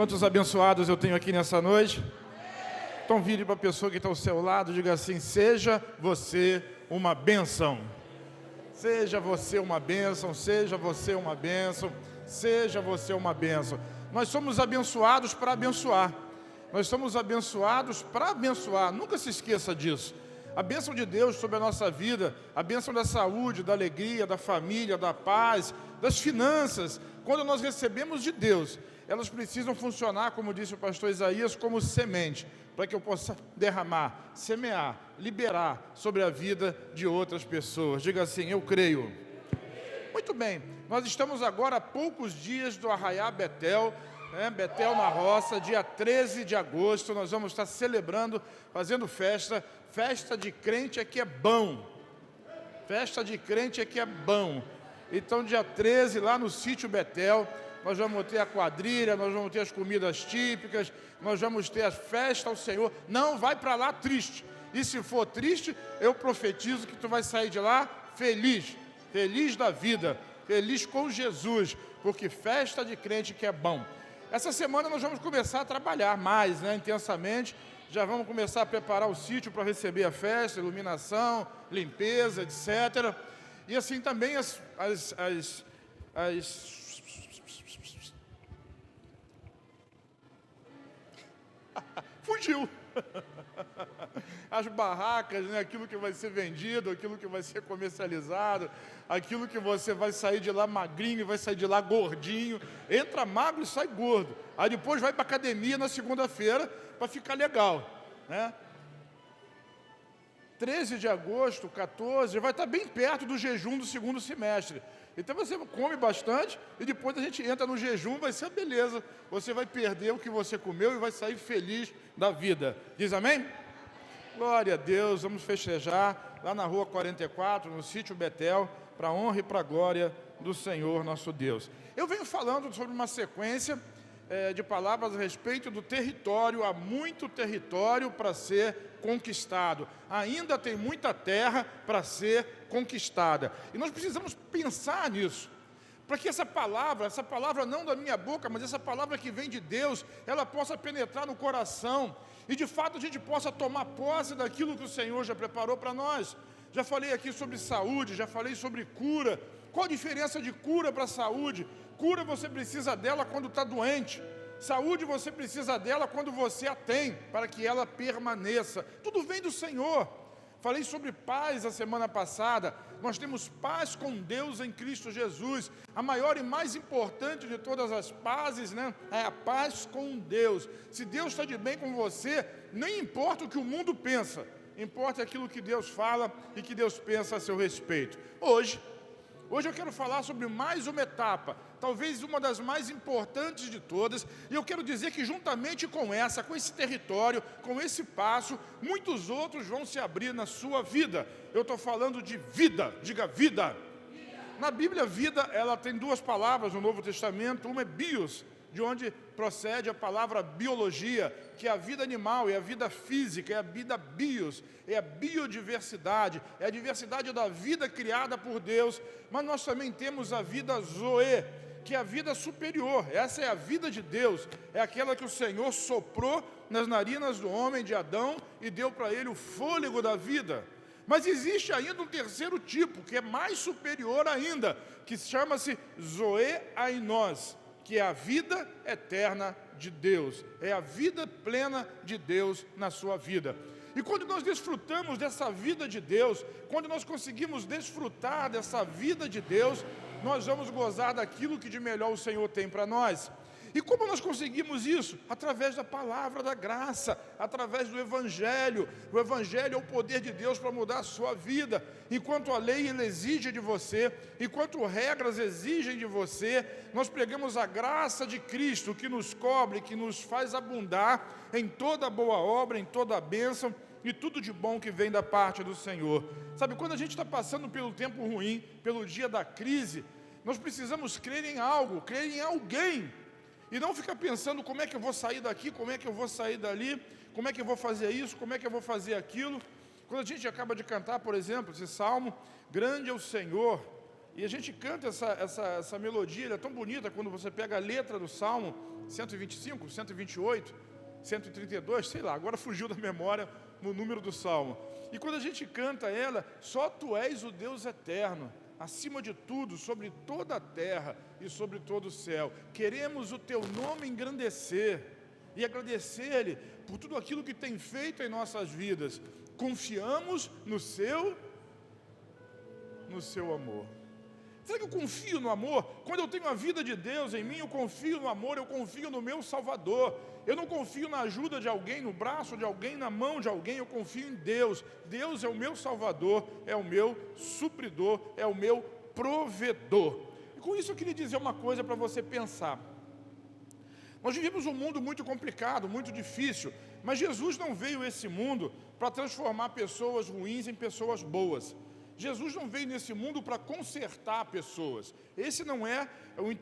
Quantos abençoados eu tenho aqui nessa noite? Então vire para a pessoa que está ao seu lado e diga assim: seja você uma bênção. Seja você uma bênção, seja você uma bênção, seja você uma bênção. Nós somos abençoados para abençoar. Nós somos abençoados para abençoar. Nunca se esqueça disso. A bênção de Deus sobre a nossa vida, a bênção da saúde, da alegria, da família, da paz, das finanças, quando nós recebemos de Deus, elas precisam funcionar, como disse o pastor Isaías, como semente, para que eu possa derramar, semear, liberar sobre a vida de outras pessoas. Diga assim: eu creio. Muito bem, nós estamos agora a poucos dias do Arraiá Betel, Betel na Roça, dia 13 de agosto, nós vamos estar celebrando, fazendo festa de crente é que é bom, festa de crente é que é bom. Então dia 13, lá no sítio Betel, nós vamos ter a quadrilha, nós vamos ter as comidas típicas, nós vamos ter a festa ao Senhor. Não vai para lá triste, e se for triste, eu profetizo que tu vai sair de lá feliz, feliz da vida, feliz com Jesus, porque festa de crente que é bom. Essa semana nós vamos começar a trabalhar mais, intensamente. Já vamos começar a preparar o sítio para receber a festa, iluminação, limpeza, etc. E assim também fugiu! As barracas, aquilo que vai ser vendido, aquilo que vai ser comercializado, aquilo que você vai sair de lá magrinho e vai sair de lá gordinho. Entra magro e sai gordo. Aí depois vai para a academia na segunda-feira para ficar legal, 13 de agosto, 14, vai estar bem perto do jejum do segundo semestre. Então você come bastante e depois a gente entra no jejum, vai ser a beleza. Você vai perder o que você comeu e vai sair feliz da vida. Diz amém? Glória a Deus, vamos festejar lá na rua 44, no sítio Betel, para a honra e para a glória do Senhor nosso Deus. Eu venho falando sobre uma sequência de palavras a respeito do território. Há muito território para ser conquistado. Ainda tem muita terra para ser conquistada. E nós precisamos pensar nisso, para que essa palavra não da minha boca, mas essa palavra que vem de Deus, ela possa penetrar no coração e de fato a gente possa tomar posse daquilo que o Senhor já preparou para nós. Já falei aqui sobre saúde, já falei sobre cura. Qual a diferença de cura para saúde? Cura você precisa dela quando está doente. Saúde você precisa dela quando você a tem, para que ela permaneça. Tudo vem do Senhor. Falei sobre paz a semana passada. Nós temos paz com Deus em Cristo Jesus. A maior e mais importante de todas as pazes, é a paz com Deus. Se Deus está de bem com você, nem importa o que o mundo pensa, importa aquilo que Deus fala e que Deus pensa a seu respeito. Hoje eu quero falar sobre mais uma etapa, talvez uma das mais importantes de todas, e eu quero dizer que juntamente com esse território, com esse passo, muitos outros vão se abrir na sua vida. Eu estou falando de vida, diga vida. Na Bíblia, vida, ela tem duas palavras no Novo Testamento, uma é bios, de onde procede a palavra biologia, que é a vida animal, é a vida física, é a vida bios, é a biodiversidade, é a diversidade da vida criada por Deus, mas nós também temos a vida zoe, que é a vida superior. Essa é a vida de Deus, é aquela que o Senhor soprou nas narinas do homem, de Adão, e deu para ele o fôlego da vida. Mas existe ainda um terceiro tipo, que é mais superior ainda, que chama-se zoe ainos, que é a vida eterna de Deus, é a vida plena de Deus na sua vida. E quando nós desfrutamos dessa vida de Deus, quando nós conseguimos desfrutar dessa vida de Deus, nós vamos gozar daquilo que de melhor o Senhor tem para nós. E como nós conseguimos isso? Através da palavra da graça, através do Evangelho. O Evangelho é o poder de Deus para mudar a sua vida. Enquanto a lei exige de você, enquanto regras exigem de você, nós pregamos a graça de Cristo que nos cobre, que nos faz abundar em toda boa obra, em toda a bênção e tudo de bom que vem da parte do Senhor. Sabe, quando a gente está passando pelo tempo ruim, pelo dia da crise, nós precisamos crer em algo, crer em alguém. E não ficar pensando como é que eu vou sair daqui, como é que eu vou sair dali, como é que eu vou fazer isso, como é que eu vou fazer aquilo. Quando a gente acaba de cantar, por exemplo, esse salmo, grande é o Senhor E a gente canta essa melodia, ela é tão bonita quando você pega a letra do Salmo 125, 128, 132, sei lá, agora fugiu da memória no número do Salmo. E quando a gente canta ela, só Tu és o Deus eterno, acima de tudo, sobre toda a terra e sobre todo o céu. Queremos o Teu nome engrandecer e agradecer-lhe por tudo aquilo que tem feito em nossas vidas. Confiamos no Seu amor. Será que eu confio no amor? Quando eu tenho a vida de Deus em mim, eu confio no amor, eu confio no meu Salvador. Eu não confio na ajuda de alguém, no braço de alguém, na mão de alguém, eu confio em Deus. Deus é o meu Salvador, é o meu supridor, é o meu provedor. E com isso eu queria dizer uma coisa para você pensar. Nós vivemos um mundo muito complicado, muito difícil, mas Jesus não veio a esse mundo para transformar pessoas ruins em pessoas boas. Jesus não veio nesse mundo para consertar pessoas. Esse não é o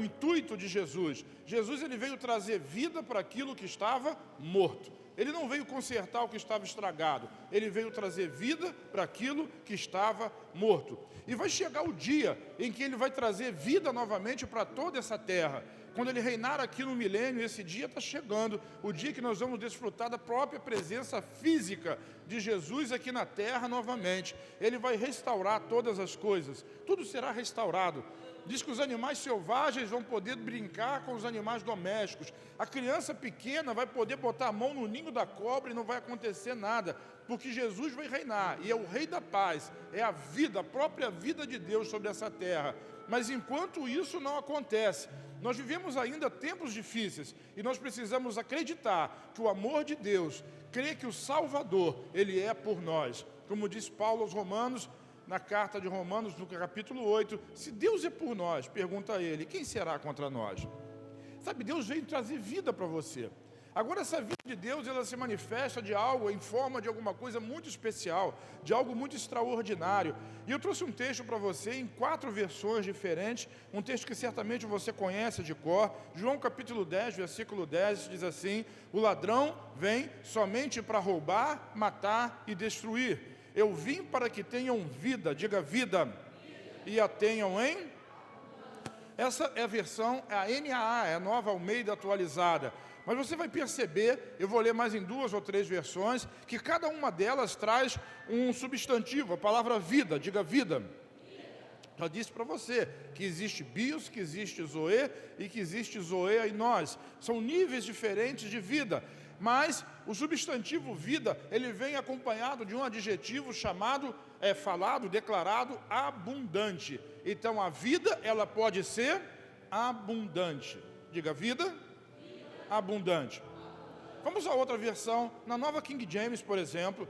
intuito de Jesus. Jesus ele veio trazer vida para aquilo que estava morto. Ele não veio consertar o que estava estragado. Ele veio trazer vida para aquilo que estava morto. E vai chegar o dia em que ele vai trazer vida novamente para toda essa terra. Quando ele reinar aqui no milênio, esse dia está chegando, o dia que nós vamos desfrutar da própria presença física de Jesus aqui na terra novamente. Ele vai restaurar todas as coisas, tudo será restaurado. Diz que os animais selvagens vão poder brincar com os animais domésticos. A criança pequena vai poder botar a mão no ninho da cobra e não vai acontecer nada, porque Jesus vai reinar, e é o Rei da Paz, é a vida, a própria vida de Deus sobre essa terra. Mas enquanto isso não acontece, nós vivemos ainda tempos difíceis e nós precisamos acreditar que o amor de Deus, crer que o Salvador, Ele é por nós. Como diz Paulo aos Romanos, na carta de Romanos, no capítulo 8, se Deus é por nós, pergunta a Ele, quem será contra nós? Sabe, Deus veio trazer vida para você. Agora essa vida de Deus, ela se manifesta de algo, em forma de alguma coisa muito especial, de algo muito extraordinário. E eu trouxe um texto para você em 4 versões diferentes, um texto que certamente você conhece de cor. João capítulo 10, versículo 10, diz assim: o ladrão vem somente para roubar, matar e destruir. Eu vim para que tenham vida, diga vida, e a tenham em... Essa é a versão, é a NAA, é a Nova Almeida atualizada. Mas você vai perceber, eu vou ler mais em 2 ou 3 versões, que cada uma delas traz um substantivo, a palavra vida, diga vida. Já disse para você que existe bios, que existe zoe e que existe zoe em nós. São níveis diferentes de vida, mas o substantivo vida, ele vem acompanhado de um adjetivo chamado, falado, declarado, abundante. Então a vida, ela pode ser abundante. Diga vida. Abundante. Vamos a outra versão, na Nova King James, por exemplo,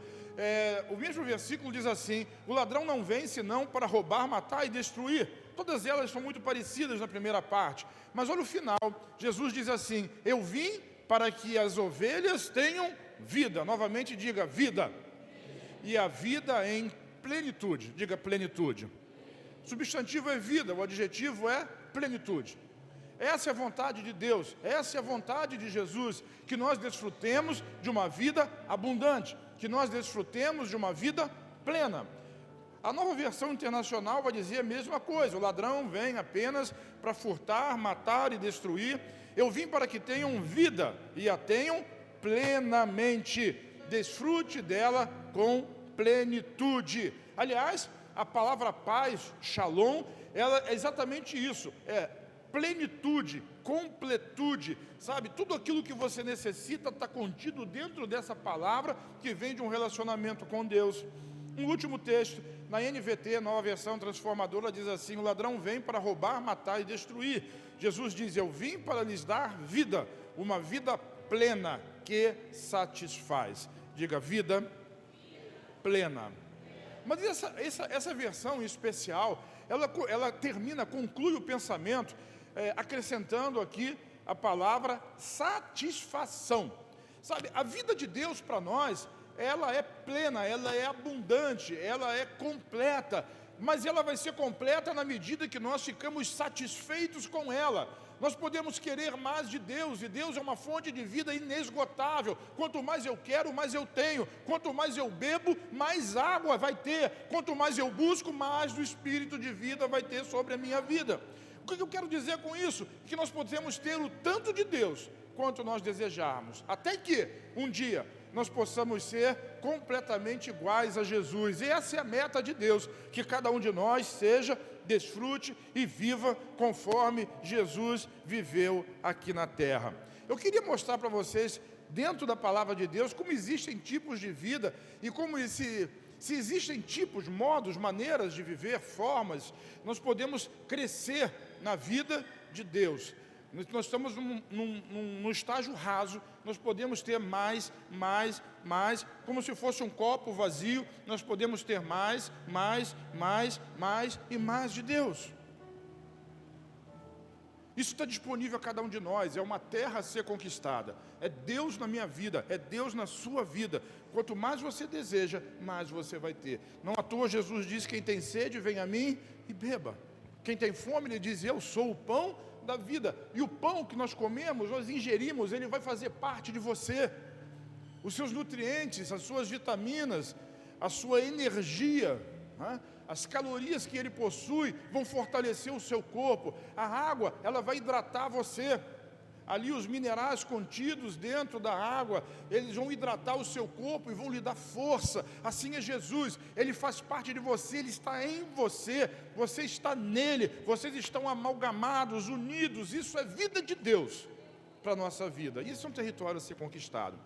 o mesmo versículo diz assim: o ladrão não vem senão para roubar, matar e destruir. Todas elas são muito parecidas na primeira parte, mas olha o final, Jesus diz assim: eu vim para que as ovelhas tenham vida. Novamente diga vida. E a vida em plenitude, diga plenitude. O substantivo é vida, o adjetivo é plenitude. Essa é a vontade de Deus, essa é a vontade de Jesus, que nós desfrutemos de uma vida abundante, que nós desfrutemos de uma vida plena. A Nova Versão Internacional vai dizer a mesma coisa: o ladrão vem apenas para furtar, matar e destruir. Eu vim para que tenham vida e a tenham plenamente, desfrute dela com plenitude. Aliás, a palavra paz, shalom, ela é exatamente isso, plenitude, completude, sabe? Tudo aquilo que você necessita está contido dentro dessa palavra que vem de um relacionamento com Deus. Um último texto, na NVT, Nova Versão Transformadora, diz assim: o ladrão vem para roubar, matar e destruir. Jesus diz: eu vim para lhes dar vida, uma vida plena que satisfaz. Diga vida plena. Mas essa versão especial, ela termina, conclui o pensamento, acrescentando aqui a palavra satisfação. Sabe, a vida de Deus para nós, ela é plena, ela é abundante, ela é completa, mas ela vai ser completa na medida que nós ficamos satisfeitos com ela. Nós podemos querer mais de Deus, e Deus é uma fonte de vida inesgotável. Quanto mais eu quero, mais eu tenho. Quanto mais eu bebo, mais água vai ter. Quanto mais eu busco, mais do Espírito de vida vai ter sobre a minha vida. O que eu quero dizer com isso? Que nós podemos ter o tanto de Deus quanto nós desejarmos, até que um dia nós possamos ser completamente iguais a Jesus. E essa é a meta de Deus, que cada um de nós seja, desfrute e viva conforme Jesus viveu aqui na terra. Eu queria mostrar para vocês, dentro da palavra de Deus, como existem tipos de vida e como se existem tipos, modos, maneiras de viver, formas, nós podemos crescer na vida de Deus. Nós estamos num estágio raso, nós podemos ter mais, como se fosse um copo vazio, nós podemos ter mais e mais de Deus. Isso está disponível a cada um de nós, é uma terra a ser conquistada, é Deus na minha vida, é Deus na sua vida. Quanto mais você deseja, mais você vai ter. Não à toa Jesus disse: quem tem sede, vem a mim e beba. Quem tem fome, ele diz: eu sou o pão da vida. E o pão que nós comemos, nós ingerimos, ele vai fazer parte de você. Os seus nutrientes, as suas vitaminas, a sua energia, as calorias que ele possui vão fortalecer o seu corpo. A água, ela vai hidratar você. Ali os minerais contidos dentro da água, eles vão hidratar o seu corpo e vão lhe dar força. Assim é Jesus, ele faz parte de você, ele está em você, você está nele, vocês estão amalgamados, unidos. Isso é vida de Deus para a nossa vida, isso é um território a ser conquistado.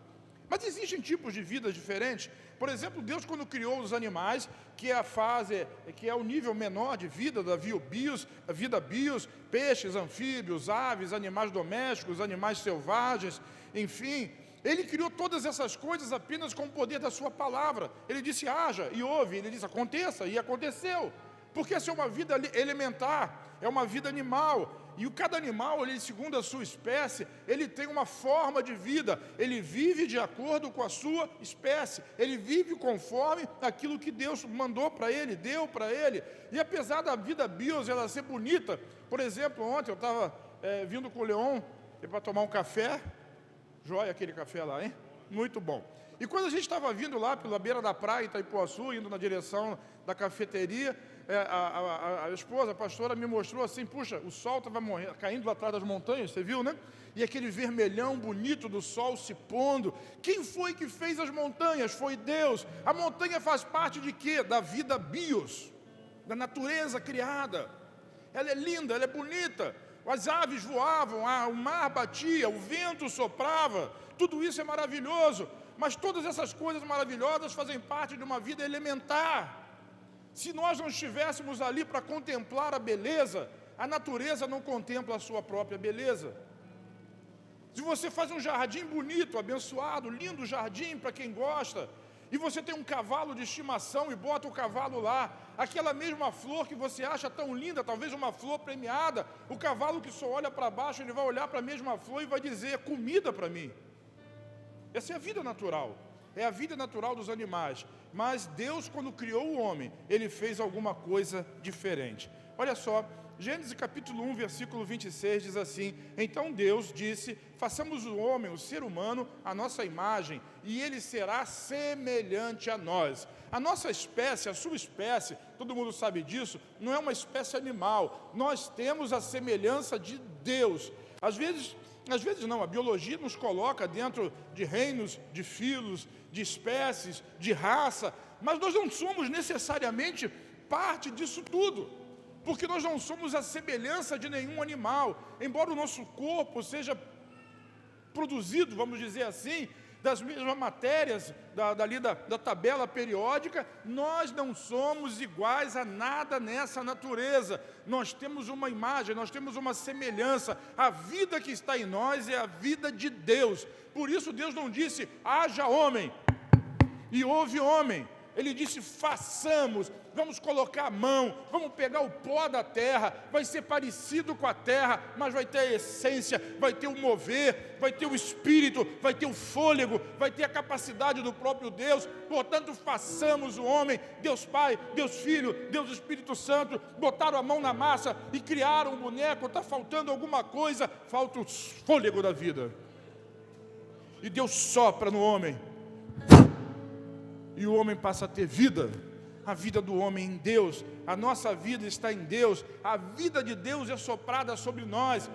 Mas existem tipos de vidas diferentes. Por exemplo, Deus, quando criou os animais, que é o nível menor de vida da vida bios, peixes, anfíbios, aves, animais domésticos, animais selvagens, enfim, ele criou todas essas coisas apenas com o poder da sua palavra. Ele disse: haja, e houve. Ele disse: aconteça, e aconteceu. Porque essa é uma vida elementar, é uma vida animal. E cada animal, ele, segundo a sua espécie, ele tem uma forma de vida. Ele vive de acordo com a sua espécie. Ele vive conforme aquilo que Deus mandou para ele, deu para ele. E apesar da vida bios ela ser bonita, por exemplo, ontem eu estava vindo com o Leon para tomar um café. Joia aquele café lá, hein? Muito bom. E quando a gente estava vindo lá pela beira da praia, Itaipuaçu, indo na direção da cafeteria, a esposa, a pastora, me mostrou assim: puxa, o sol estava caindo lá atrás das montanhas, você viu, né? E aquele vermelhão bonito do sol se pondo. Quem foi que fez as montanhas? Foi Deus. A montanha faz parte de quê? Da vida bios, da natureza criada. Ela é linda, ela é bonita. As aves voavam, o mar batia, o vento soprava. Tudo isso é maravilhoso. Mas todas essas coisas maravilhosas fazem parte de uma vida elementar. Se nós não estivéssemos ali para contemplar a beleza, a natureza não contempla a sua própria beleza. Se você faz um jardim bonito, abençoado, lindo jardim para quem gosta, e você tem um cavalo de estimação e bota o cavalo lá, aquela mesma flor que você acha tão linda, talvez uma flor premiada, o cavalo que só olha para baixo, ele vai olhar para a mesma flor e vai dizer: é comida para mim. Essa é a vida natural, é a vida natural dos animais. Mas Deus, quando criou o homem, ele fez alguma coisa diferente. Olha só, Gênesis capítulo 1, versículo 26 diz assim: então Deus disse: façamos o homem, o ser humano, a nossa imagem, e ele será semelhante a nós. A nossa espécie, a sua espécie, todo mundo sabe disso, não é uma espécie animal. Nós temos a semelhança de Deus. Às vezes não, a biologia nos coloca dentro de reinos, de filos, de espécies, de raça, mas nós não somos necessariamente parte disso tudo, porque nós não somos a semelhança de nenhum animal. Embora o nosso corpo seja produzido, vamos dizer assim, das mesmas matérias da tabela periódica, nós não somos iguais a nada nessa natureza. Nós temos uma imagem, nós temos uma semelhança. A vida que está em nós é a vida de Deus. Por isso Deus não disse: haja homem, e houve homem. Ele disse: façamos, vamos colocar a mão, vamos pegar o pó da terra, vai ser parecido com a terra, mas vai ter a essência, vai ter o mover, vai ter o espírito, vai ter o fôlego, vai ter a capacidade do próprio Deus. Portanto, façamos o homem. Deus Pai, Deus Filho, Deus Espírito Santo botaram a mão na massa e criaram um boneco. Está faltando alguma coisa, falta o fôlego da vida. E Deus sopra no homem, e o homem passa a ter vida. A vida do homem em Deus, a nossa vida está em Deus, a vida de Deus é soprada sobre nós.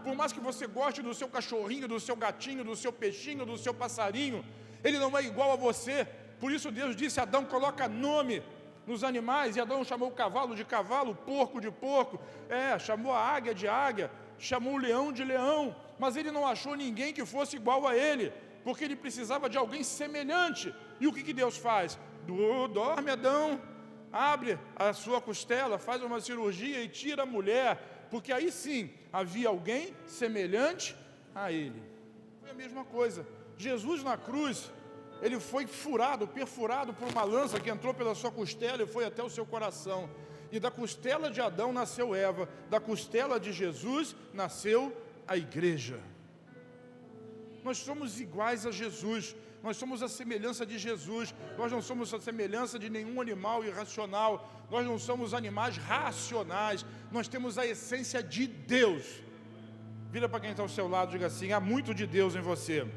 Por mais que você goste do seu cachorrinho, do seu gatinho, do seu peixinho, do seu passarinho, ele não é igual a você. Por isso Deus disse a Adão: coloca nome nos animais. E Adão chamou o cavalo de cavalo, o porco de porco, chamou a águia de águia, chamou o leão de leão. Mas ele não achou ninguém que fosse igual a ele, porque ele precisava de alguém semelhante. E o que Deus faz? Dorme, Adão, abre a sua costela, faz uma cirurgia e tira a mulher, porque aí sim havia alguém semelhante a ele. Foi a mesma coisa. Jesus na cruz, ele foi perfurado por uma lança que entrou pela sua costela e foi até o seu coração. E da costela de Adão nasceu Eva, da costela de Jesus nasceu a igreja. Nós somos iguais a Jesus, nós somos a semelhança de Jesus, nós não somos a semelhança de nenhum animal irracional, nós não somos animais racionais, nós temos a essência de Deus. Vira para quem está ao seu lado e diga assim: há muito de Deus em você.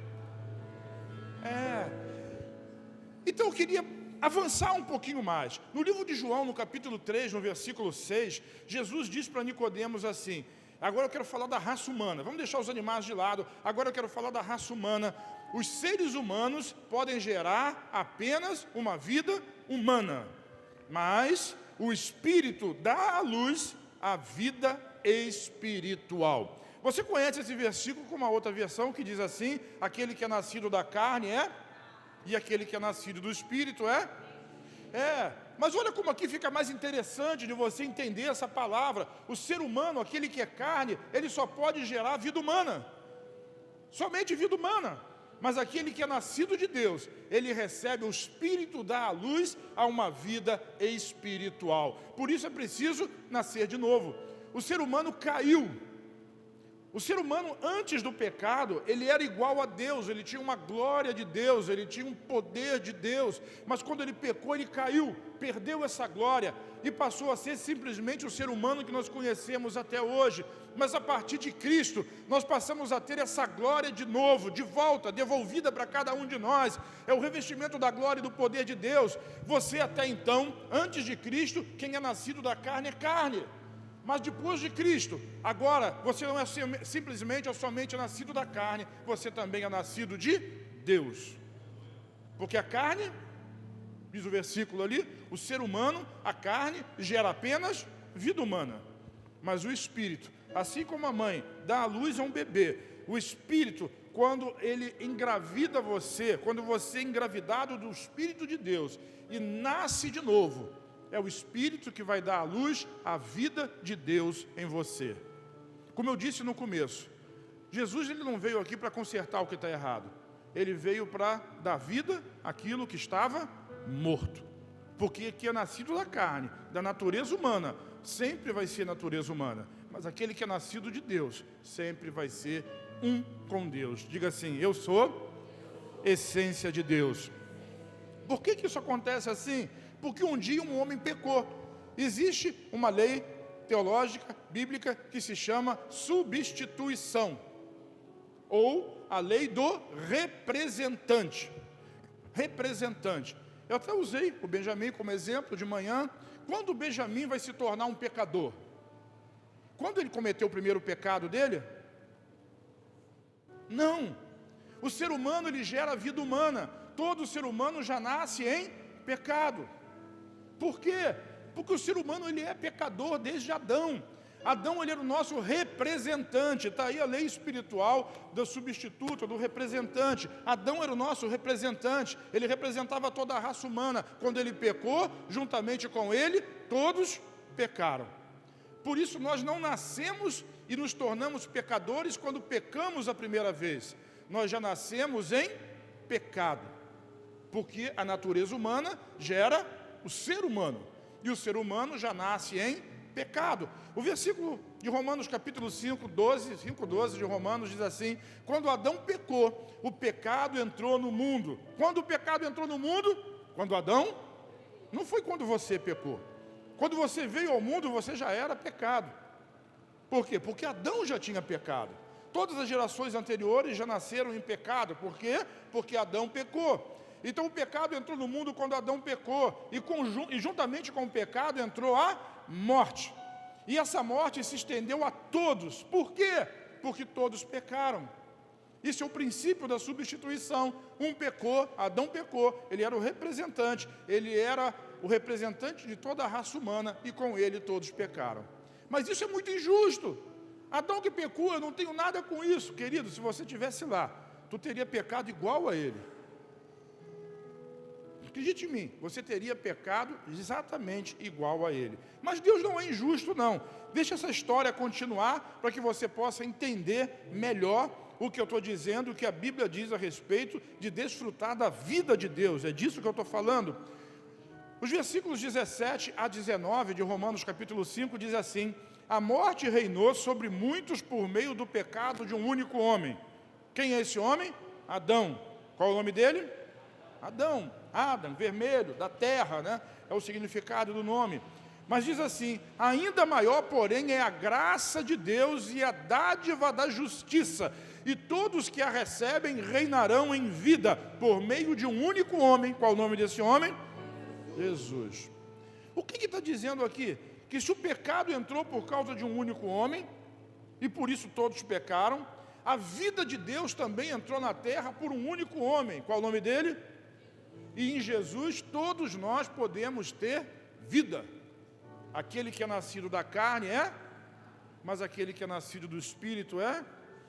Então eu queria avançar um pouquinho mais. No livro de João, no capítulo 3, no versículo 6, Jesus diz para Nicodemos assim: agora eu quero falar da raça humana, vamos deixar os animais de lado, agora eu quero falar da raça humana. Os seres humanos podem gerar apenas uma vida humana, mas o Espírito dá à luz a vida espiritual. Você conhece esse versículo com uma outra versão que diz assim: aquele que é nascido da carne e aquele que é nascido do Espírito mas olha como aqui fica mais interessante de você entender essa palavra. O ser humano, aquele que é carne, ele só pode gerar vida humana, somente vida humana. Mas aquele que é nascido de Deus, ele recebe o Espírito, dá à luz a uma vida espiritual. Por isso é preciso nascer de novo. O ser humano caiu. O ser humano, antes do pecado, ele era igual a Deus, ele tinha uma glória de Deus, ele tinha um poder de Deus, mas quando ele pecou, ele caiu, perdeu essa glória e passou a ser simplesmente o ser humano que nós conhecemos até hoje. Mas a partir de Cristo, nós passamos a ter essa glória de novo, de volta, devolvida para cada um de nós. É o revestimento da glória e do poder de Deus. Você até então, antes de Cristo, quem é nascido da carne é carne. Mas depois de Cristo, agora você não é simplesmente ou somente nascido da carne, você também é nascido de Deus. Porque a carne, diz o versículo ali, o ser humano, a carne gera apenas vida humana. Mas o Espírito, assim como a mãe dá à luz a um bebê, o Espírito, quando ele engravida você, quando você é engravidado do Espírito de Deus e nasce de novo, é o Espírito que vai dar à luz a vida de Deus em você. Como eu disse no começo, Jesus ele não veio aqui para consertar o que está errado. Ele veio para dar vida àquilo que estava morto. Porque aqui é nascido da carne, da natureza humana, sempre vai ser natureza humana. Mas aquele que é nascido de Deus, sempre vai ser um com Deus. Diga assim: eu sou essência de Deus. Por que isso acontece assim? Porque um dia um homem pecou. Existe uma lei teológica, bíblica, que se chama substituição, ou a lei do representante. Representante. Eu até usei o Benjamim como exemplo de manhã. Quando o Benjamim vai se tornar um pecador? Quando ele cometeu o primeiro pecado dele? Não. O ser humano, ele gera vida humana. Todo ser humano já nasce em pecado. Por quê? Porque o ser humano ele é pecador desde Adão. Adão ele era o nosso representante. Está aí a lei espiritual do substituto, do representante. Adão era o nosso representante. Ele representava toda a raça humana. Quando ele pecou, juntamente com ele, todos pecaram. Por isso nós não nascemos e nos tornamos pecadores quando pecamos a primeira vez. Nós já nascemos em pecado. porque a natureza humana gera o ser humano, e o ser humano já nasce em pecado. O versículo de Romanos capítulo 5:12 de Romanos diz assim: quando Adão pecou, o pecado entrou no mundo. Quando o pecado entrou no mundo? Quando Adão? Não foi quando você pecou. Quando você veio ao mundo, você já era pecado. Por quê? Porque Adão já tinha pecado. Todas as gerações anteriores já nasceram em pecado. Por quê? Porque Adão pecou. Então o pecado entrou no mundo quando Adão pecou, e juntamente com o pecado entrou a morte. E essa morte se estendeu a todos. Por quê? Porque todos pecaram. Isso é o princípio da substituição. Um pecou, Adão pecou, ele era o representante de toda a raça humana, e com ele todos pecaram. Mas isso é muito injusto. Adão que pecou, eu não tenho nada com isso. Querido, se você estivesse lá, tu teria pecado igual a ele. Acredite em mim, você teria pecado exatamente igual a ele. Mas Deus não é injusto, não. Deixa essa história continuar para que você possa entender melhor o que eu estou dizendo, o que a Bíblia diz a respeito de desfrutar da vida de Deus. É disso que eu estou falando. Os versículos 17 a 19 de Romanos capítulo 5 diz assim: a morte reinou sobre muitos por meio do pecado de um único homem. Quem é esse homem? Adão. Qual é o nome dele? Adão. Adam, vermelho, da terra, né? É o significado do nome. Mas diz assim: ainda maior, porém, é a graça de Deus e a dádiva da justiça, e todos que a recebem reinarão em vida, por meio de um único homem. Qual é o nome desse homem? Jesus. O que está dizendo aqui? Que se o pecado entrou por causa de um único homem, e por isso todos pecaram, a vida de Deus também entrou na terra por um único homem. Qual é o nome dele? E em Jesus todos nós podemos ter vida. Aquele que é nascido da carne é, mas aquele que é nascido do Espírito é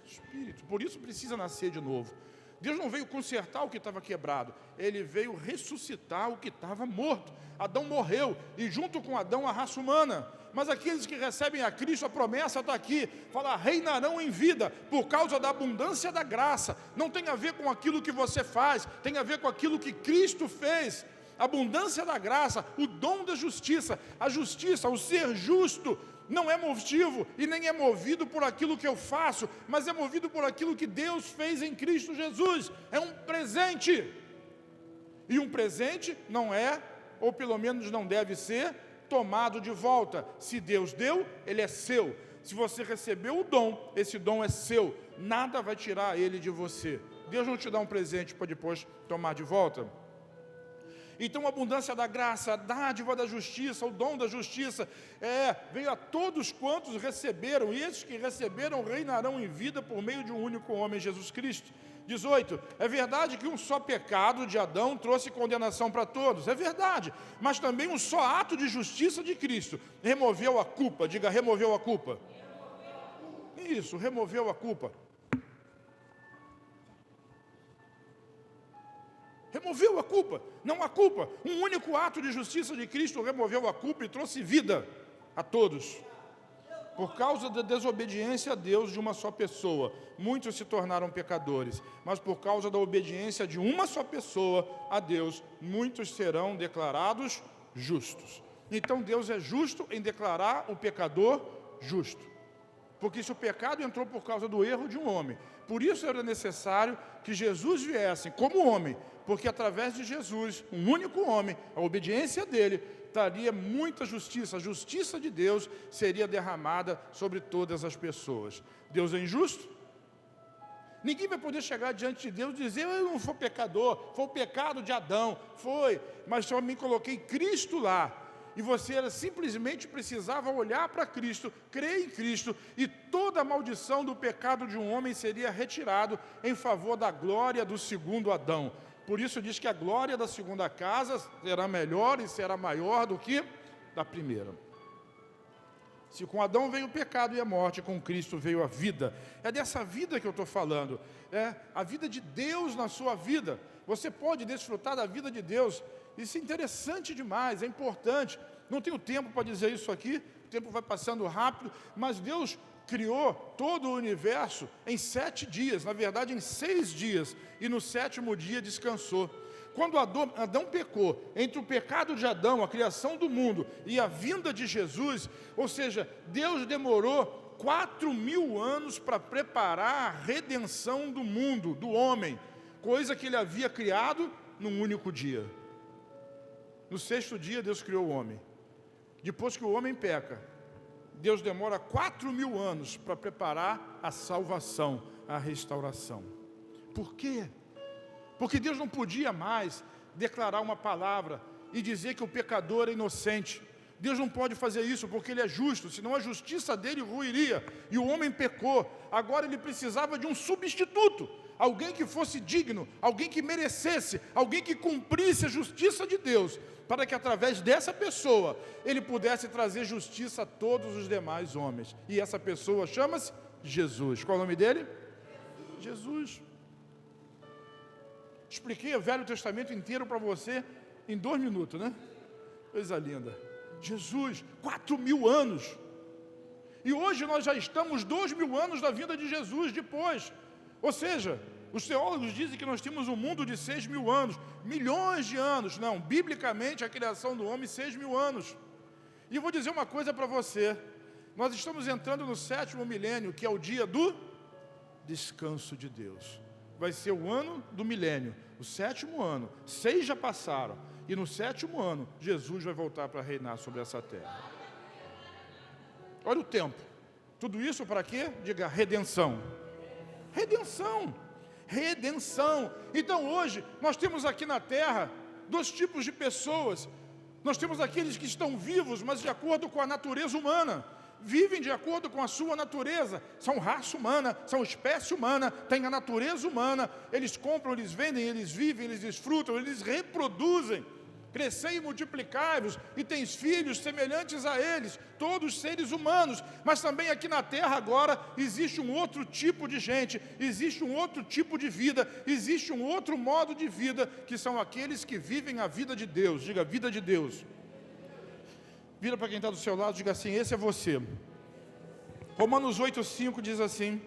Espírito. Por isso precisa nascer de novo. Deus não veio consertar o que estava quebrado, Ele veio ressuscitar o que estava morto. Adão morreu, e junto com Adão a raça humana. Mas aqueles que recebem a Cristo, a promessa está aqui, fala: reinarão em vida, por causa da abundância da graça. Não tem a ver com aquilo que você faz, tem a ver com aquilo que Cristo fez. Abundância da graça, o dom da justiça. A justiça, o ser justo, não é motivo e nem é movido por aquilo que eu faço, mas é movido por aquilo que Deus fez em Cristo Jesus. É um presente. E um presente não é, ou pelo menos não deve ser, tomado de volta. Se Deus deu, ele é seu. Se você recebeu o dom, esse dom é seu. Nada vai tirar ele de você. Deus não te dá um presente para depois tomar de volta. Então a abundância da graça, a dádiva da justiça, o dom da justiça, veio a todos quantos receberam, e esses que receberam reinarão em vida por meio de um único homem, Jesus Cristo. 18, é verdade que um só pecado de Adão trouxe condenação para todos, é verdade, mas também um só ato de justiça de Cristo removeu a culpa. Diga: removeu a culpa. Isso, removeu a culpa. Removeu a culpa, não a culpa. Um único ato de justiça de Cristo removeu a culpa e trouxe vida a todos. Por causa da desobediência a Deus de uma só pessoa, muitos se tornaram pecadores. Mas por causa da obediência de uma só pessoa a Deus, muitos serão declarados justos. Então Deus é justo em declarar o pecador justo. Porque se o pecado entrou por causa do erro de um homem, por isso era necessário que Jesus viesse como homem, porque através de Jesus, um único homem, a obediência dele, traria muita justiça. A justiça de Deus seria derramada sobre todas as pessoas. Deus é injusto? Ninguém vai poder chegar diante de Deus e dizer: eu não sou pecador, foi o pecado de Adão, foi, mas só me coloquei Cristo lá. E você simplesmente precisava olhar para Cristo, crer em Cristo, e toda a maldição do pecado de um homem seria retirado em favor da glória do segundo Adão. Por isso diz que a glória da segunda casa será melhor e será maior do que da primeira. Se com Adão veio o pecado e a morte, com Cristo veio a vida. É dessa vida que eu estou falando. É a vida de Deus na sua vida. Você pode desfrutar da vida de Deus. Isso é interessante demais, é importante. Não tenho tempo para dizer isso aqui, o tempo vai passando rápido, mas Deus criou todo o universo em 7 dias, na verdade em 6 dias, e no 7º dia descansou. Quando Adão pecou, entre o pecado de Adão, a criação do mundo e a vinda de Jesus, ou seja, Deus demorou 4.000 anos para preparar a redenção do mundo, do homem, coisa que ele havia criado num único dia. No 6º dia Deus criou o homem. Depois que o homem peca, Deus demora 4.000 anos para preparar a salvação, a restauração. Por quê? Porque Deus não podia mais declarar uma palavra e dizer que o pecador é inocente. Deus não pode fazer isso porque Ele é justo, senão a justiça dele ruiria. E o homem pecou. Agora ele precisava de um substituto, alguém que fosse digno, alguém que merecesse, alguém que cumprisse a justiça de Deus, para que através dessa pessoa Ele pudesse trazer justiça a todos os demais homens. E essa pessoa chama-se Jesus. Qual é o nome dele? Jesus. Expliquei o Velho Testamento inteiro para você em 2 minutos, né? Coisa linda. Jesus, 4.000 anos. E hoje nós já estamos 2.000 anos da vinda de Jesus depois. Ou seja, os teólogos dizem que nós temos um mundo de 6.000 anos, milhões de anos. Não, biblicamente a criação do homem, 6.000 anos. E eu vou dizer uma coisa para você. Nós estamos entrando no 7º milênio, que é o dia do descanso de Deus. Vai ser o ano do milênio, o 7º ano. 6 já passaram, e no 7º ano, Jesus vai voltar para reinar sobre essa terra. Olha o tempo. Tudo isso para quê? Diga, redenção. Redenção. Redenção. Então hoje, nós temos aqui na terra 2 tipos de pessoas. Nós temos aqueles que estão vivos, mas de acordo com a natureza humana. Vivem de acordo com a sua natureza, são raça humana, são espécie humana, têm a natureza humana, eles compram, eles vendem, eles vivem, eles desfrutam, eles reproduzem, crescei e multiplicai-vos, e tens filhos semelhantes a eles, todos seres humanos. Mas também aqui na terra agora existe um outro tipo de gente, existe um outro tipo de vida, existe um outro modo de vida, que são aqueles que vivem a vida de Deus. Diga, vida de Deus. Vira para quem está do seu lado e diga assim, esse é você. Romanos 8,5 diz assim,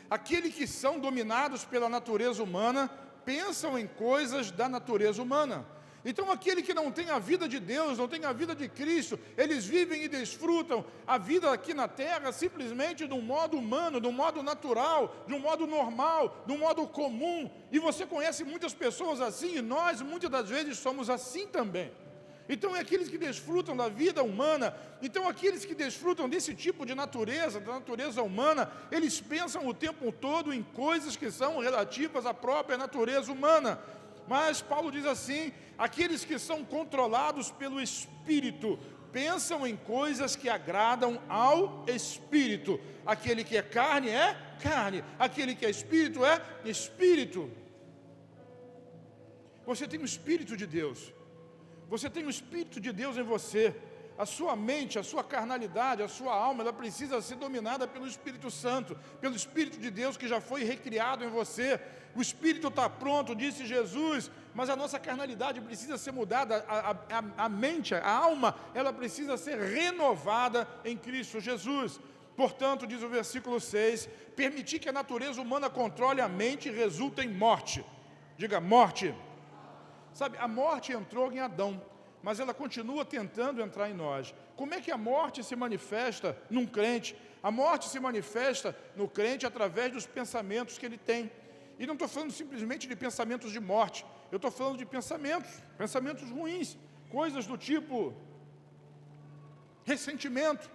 aqueles que são dominados pela natureza humana, pensam em coisas da natureza humana. Então aquele que não tem a vida de Deus, não tem a vida de Cristo, eles vivem e desfrutam a vida aqui na terra simplesmente de um modo humano, de um modo natural, de um modo normal, de um modo comum. E você conhece muitas pessoas assim, e nós muitas das vezes somos assim também. Então é aqueles que desfrutam da vida humana, então aqueles que desfrutam desse tipo de natureza, da natureza humana, eles pensam o tempo todo em coisas que são relativas à própria natureza humana. Mas Paulo diz assim, aqueles que são controlados pelo Espírito, pensam em coisas que agradam ao Espírito. Aquele que é carne, aquele que é Espírito, é Espírito. Você tem o Espírito de Deus. Você tem o Espírito de Deus em você. A sua mente, a sua carnalidade, a sua alma, ela precisa ser dominada pelo Espírito Santo, pelo Espírito de Deus que já foi recriado em você. O Espírito está pronto, disse Jesus, mas a nossa carnalidade precisa ser mudada, a mente, a alma, ela precisa ser renovada em Cristo Jesus. Portanto, diz o versículo 6, permitir que a natureza humana controle a mente resulta em morte. Diga, morte. Sabe, a morte entrou em Adão, mas ela continua tentando entrar em nós. Como é que a morte se manifesta num crente? A morte se manifesta no crente através dos pensamentos que ele tem. E não estou falando simplesmente de pensamentos de morte, eu estou falando de pensamentos ruins, coisas do tipo ressentimento,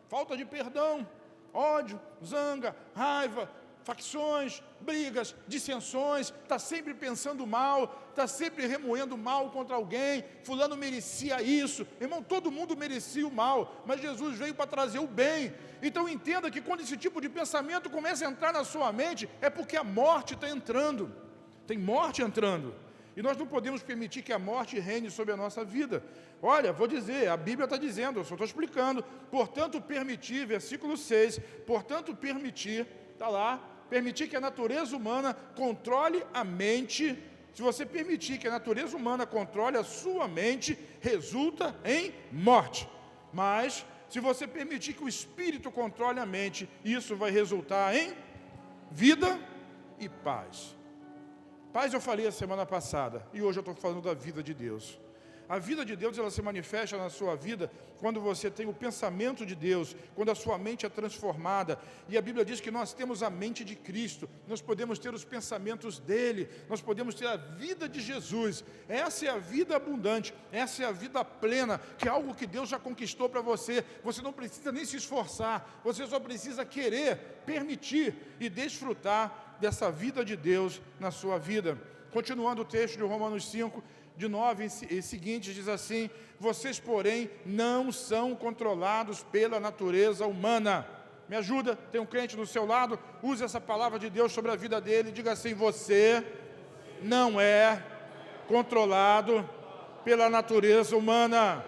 falta de perdão, ódio, zanga, raiva, facções, brigas, dissensões, está sempre pensando mal, está sempre remoendo mal contra alguém, fulano merecia isso, irmão, todo mundo merecia o mal, mas Jesus veio para trazer o bem. Então entenda que quando esse tipo de pensamento começa a entrar na sua mente, é porque a morte está entrando, tem morte entrando, e nós não podemos permitir que a morte reine sobre a nossa vida. Olha, vou dizer, a Bíblia está dizendo, eu só estou explicando, portanto permitir, versículo 6, portanto permitir, está lá, permitir que a natureza humana controle a mente. Se você permitir que a natureza humana controle a sua mente, resulta em morte. Mas, Se você permitir que o Espírito controle a mente, isso vai resultar em vida e paz. Paz eu falei a semana passada, e hoje eu estou falando da vida de Deus. A vida de Deus, ela se manifesta na sua vida quando você tem o pensamento de Deus, quando a sua mente é transformada. E a Bíblia diz que nós temos a mente de Cristo, nós podemos ter os pensamentos dele, nós podemos ter a vida de Jesus. Essa é a vida abundante, essa é a vida plena, que é algo que Deus já conquistou para você. Você não precisa nem se esforçar, você só precisa querer, permitir e desfrutar dessa vida de Deus na sua vida. Continuando o texto de Romanos 5, de 9 e seguintes, diz assim: vocês, porém, não são controlados pela natureza humana. Me ajuda, tem um crente do seu lado, use essa palavra de Deus sobre a vida dele, diga assim: você não é controlado pela natureza humana,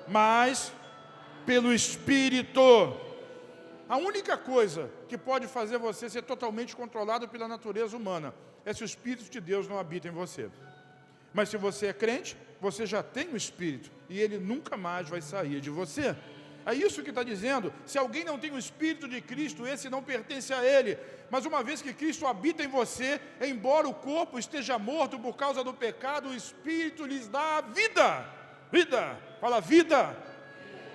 mas pelo Espírito. A única coisa que pode fazer você ser totalmente controlado pela natureza humana é se o Espírito de Deus não habita em você. Mas se você é crente, você já tem o Espírito, e ele nunca mais vai sair de você. É isso que está dizendo. Se alguém não tem o Espírito de Cristo, esse não pertence a ele. Mas uma vez que Cristo habita em você, embora o corpo esteja morto por causa do pecado, o Espírito lhes dá vida. Vida, fala vida.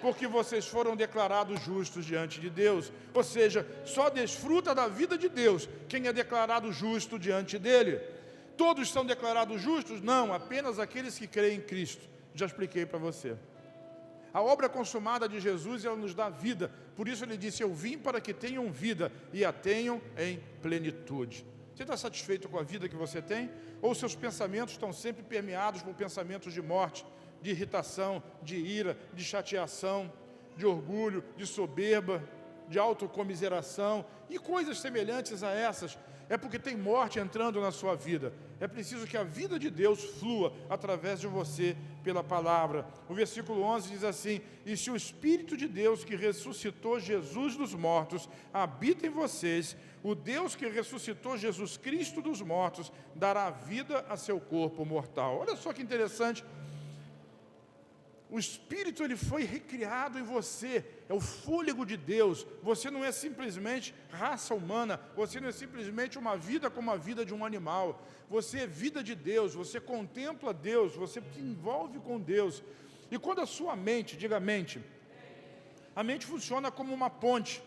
Porque vocês foram declarados justos diante de Deus. Ou seja, só desfruta da vida de Deus quem é declarado justo diante dele. Todos são declarados justos? Não, apenas aqueles que creem em Cristo. Já expliquei para você. A obra consumada de Jesus, ela nos dá vida. Por isso ele disse: eu vim para que tenham vida e a tenham em plenitude. Você está satisfeito com a vida que você tem? Ou seus pensamentos estão sempre permeados por pensamentos de morte, de irritação, de ira, de chateação, de orgulho, de soberba, de autocomiseração e coisas semelhantes a essas? É porque tem morte entrando na sua vida. É preciso que a vida de Deus flua através de você pela palavra. O versículo 11 diz assim: e se o Espírito de Deus que ressuscitou Jesus dos mortos habita em vocês, o Deus que ressuscitou Jesus Cristo dos mortos dará vida a seu corpo mortal. Olha só que interessante. O Espírito, ele foi recriado em você, é o fôlego de Deus. Você não é simplesmente raça humana, você não é simplesmente uma vida como a vida de um animal. Você é vida de Deus, você contempla Deus, você se envolve com Deus. E quando a sua mente, diga mente, a mente funciona como uma ponte,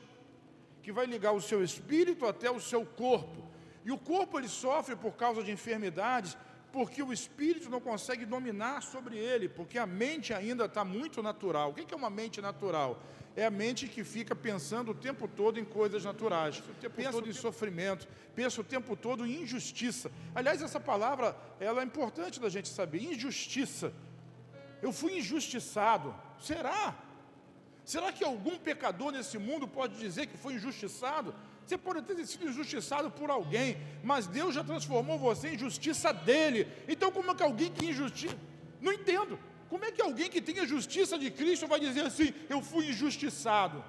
que vai ligar o seu espírito até o seu corpo. E o corpo, ele sofre por causa de enfermidades, porque o espírito não consegue dominar sobre ele, porque a mente ainda está muito natural. O que é uma mente natural? É a mente que fica pensando o tempo todo em coisas naturais, pensa todo em sofrimento, pensa o tempo todo em injustiça. Aliás, essa palavra, ela é importante da gente saber, injustiça. Eu fui injustiçado. Será? Será que algum pecador nesse mundo pode dizer que foi injustiçado? Você pode ter sido injustiçado por alguém, mas Deus já transformou você em justiça dele. Então como é que alguém que injustiça... Não entendo. Como é que alguém que tem a justiça de Cristo vai dizer assim: eu fui injustiçado?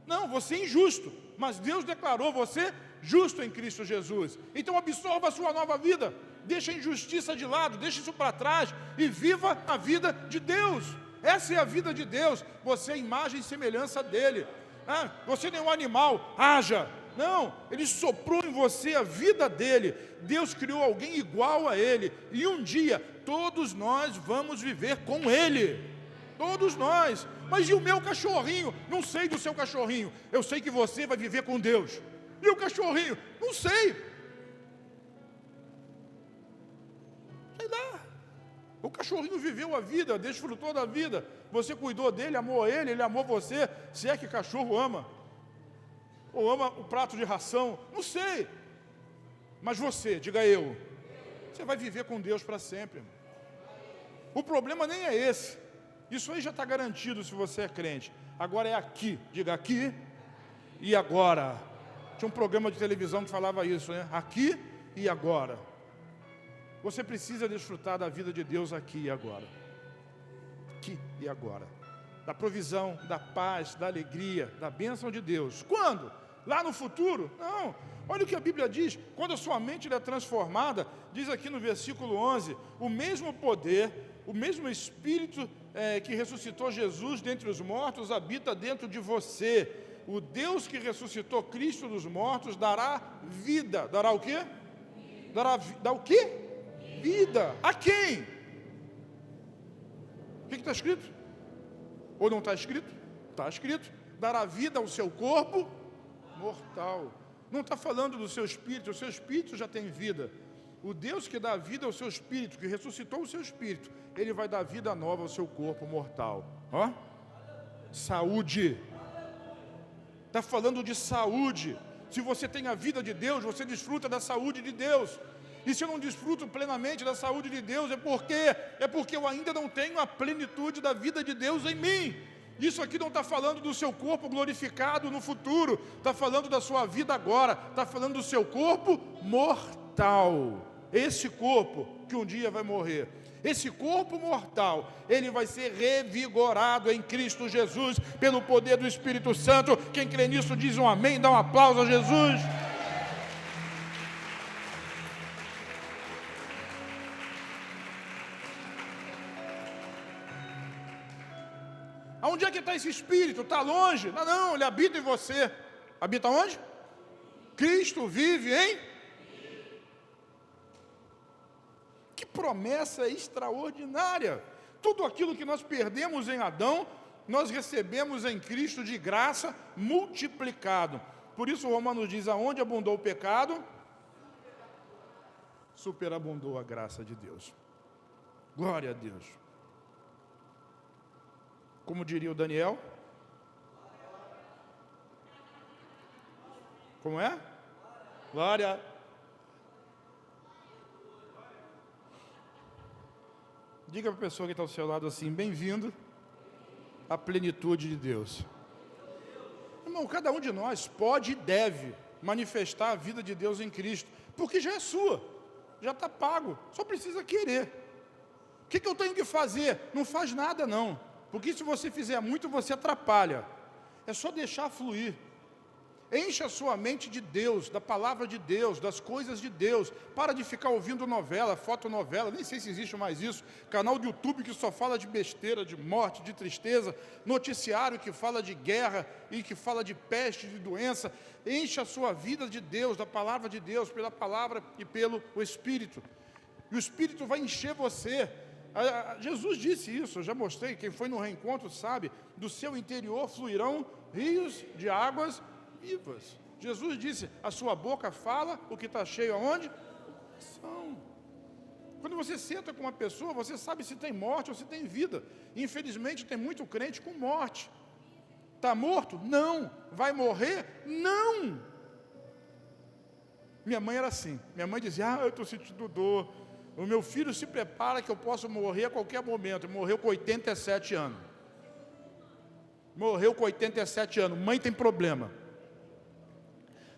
Não, você é injusto, mas Deus declarou você justo em Cristo Jesus. Então absorva a sua nova vida. Deixa a injustiça de lado, deixa isso para trás e viva a vida de Deus. Essa é a vida de Deus. Você é imagem e semelhança dele. Você nem é um animal, haja. Não, ele soprou em você a vida dele. Deus criou alguém igual a ele. E um dia, todos nós vamos viver com ele. Todos nós. Mas e o meu cachorrinho? Não sei do seu cachorrinho. Eu sei que você vai viver com Deus. E o cachorrinho? Não sei. Sei lá. O cachorrinho viveu a vida, desfrutou da vida. Você cuidou dele, amou ele, ele amou você. Se é que cachorro ama. Ou ama o prato de ração, não sei. Mas você, diga eu, você vai viver com Deus para sempre. O problema nem é esse. Isso aí já está garantido se você é crente. Agora é aqui, diga aqui e agora. Tinha um programa de televisão que falava isso, né? Aqui e agora. Você precisa desfrutar da vida de Deus aqui e agora. Aqui e agora. Da provisão, da paz, da alegria, da bênção de Deus. Quando? Lá no futuro? Não. Olha o que a Bíblia diz. Quando a sua mente é transformada, diz aqui no versículo 11, o mesmo poder, o mesmo Espírito que ressuscitou Jesus dentre os mortos habita dentro de você. O Deus que ressuscitou Cristo dos mortos dará vida. Dará o quê? Dá o quê? Vida. A quem? O que está escrito? Ou não está escrito? Está escrito. Dará vida ao seu corpo mortal. Não está falando do seu espírito. O seu espírito já tem vida. O Deus que dá vida ao seu espírito, que ressuscitou o seu espírito, Ele vai dar vida nova ao seu corpo mortal. Ó, saúde. Está falando de saúde. Se você tem a vida de Deus, você desfruta da saúde de Deus. E se eu não desfruto plenamente da saúde de Deus, é porque eu ainda não tenho a plenitude da vida de Deus em mim. Isso aqui não está falando do seu corpo glorificado no futuro, está falando da sua vida agora, está falando do seu corpo mortal. Esse corpo que um dia vai morrer. Esse corpo mortal, ele vai ser revigorado em Cristo Jesus, pelo poder do Espírito Santo. Quem crê nisso diz um amém, dá um aplauso a Jesus. Aonde é que está esse Espírito? Está longe? Não, ele habita em você. Habita onde? Cristo vive em... Que promessa extraordinária! Tudo aquilo que nós perdemos em Adão, nós recebemos em Cristo de graça multiplicado. Por isso Romanos diz, aonde abundou o pecado, superabundou a graça de Deus. Glória a Deus. Como diria o Daniel? Como é? Glória. Diga para a pessoa que está ao seu lado assim, bem-vindo à plenitude de Deus. Irmão, cada um de nós pode e deve manifestar a vida de Deus em Cristo, porque já é sua, já está pago, só precisa querer. O que eu tenho que fazer? Não faz nada não, porque se você fizer muito, você atrapalha. É só deixar fluir. Enche a sua mente de Deus, da palavra de Deus, das coisas de Deus. Para de ficar ouvindo novela, fotonovela, nem sei se existe mais isso. Canal do YouTube que só fala de besteira, de morte, de tristeza. Noticiário que fala de guerra e que fala de peste, de doença. Enche a sua vida de Deus, da palavra de Deus, pela palavra e pelo Espírito. E o Espírito vai encher você. Jesus disse isso, eu já mostrei, quem foi no reencontro sabe, do seu interior fluirão rios de águas vivas. Jesus disse, a sua boca fala o que está cheio aonde? Coração. Quando você senta com uma pessoa, você sabe se tem morte ou se tem vida. Infelizmente tem muito crente com morte. Está morto? Não. Vai morrer? Não. Minha mãe era assim, minha mãe dizia, eu estou sentindo dor, o meu filho se prepara que eu posso morrer a qualquer momento. Morreu com 87 anos. Morreu com 87 anos, mãe tem problema.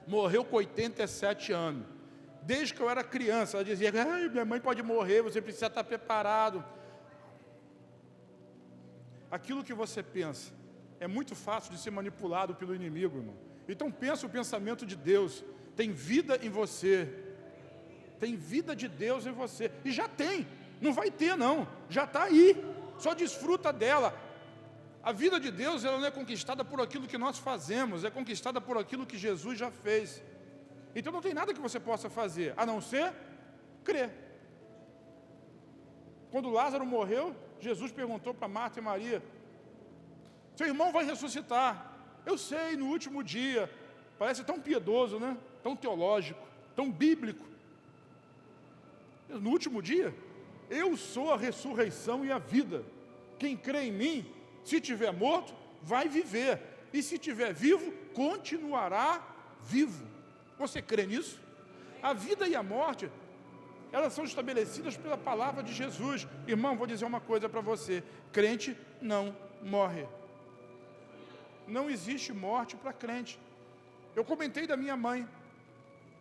Morreu com 87 anos. Desde que eu era criança, ela dizia, minha mãe pode morrer, você precisa estar preparado. Aquilo que você pensa é muito fácil de ser manipulado pelo inimigo, irmão. Então pensa o pensamento de Deus. Tem vida em você. Tem vida de Deus em você. E já tem. Não vai ter não. Já está aí. Só desfruta dela. A vida de Deus, ela não é conquistada por aquilo que nós fazemos, é conquistada por aquilo que Jesus já fez. Então não tem nada que você possa fazer, a não ser crer. Quando Lázaro morreu, Jesus perguntou para Marta e Maria, seu irmão vai ressuscitar. Eu sei, no último dia. Parece tão piedoso, né? Tão teológico, tão bíblico. No último dia, eu sou a ressurreição e a vida. Quem crê em mim, se tiver morto, vai viver. E se tiver vivo, continuará vivo. Você crê nisso? A vida e a morte, elas são estabelecidas pela palavra de Jesus. Irmão, vou dizer uma coisa para você. Crente não morre. Não existe morte para crente. Eu comentei da minha mãe.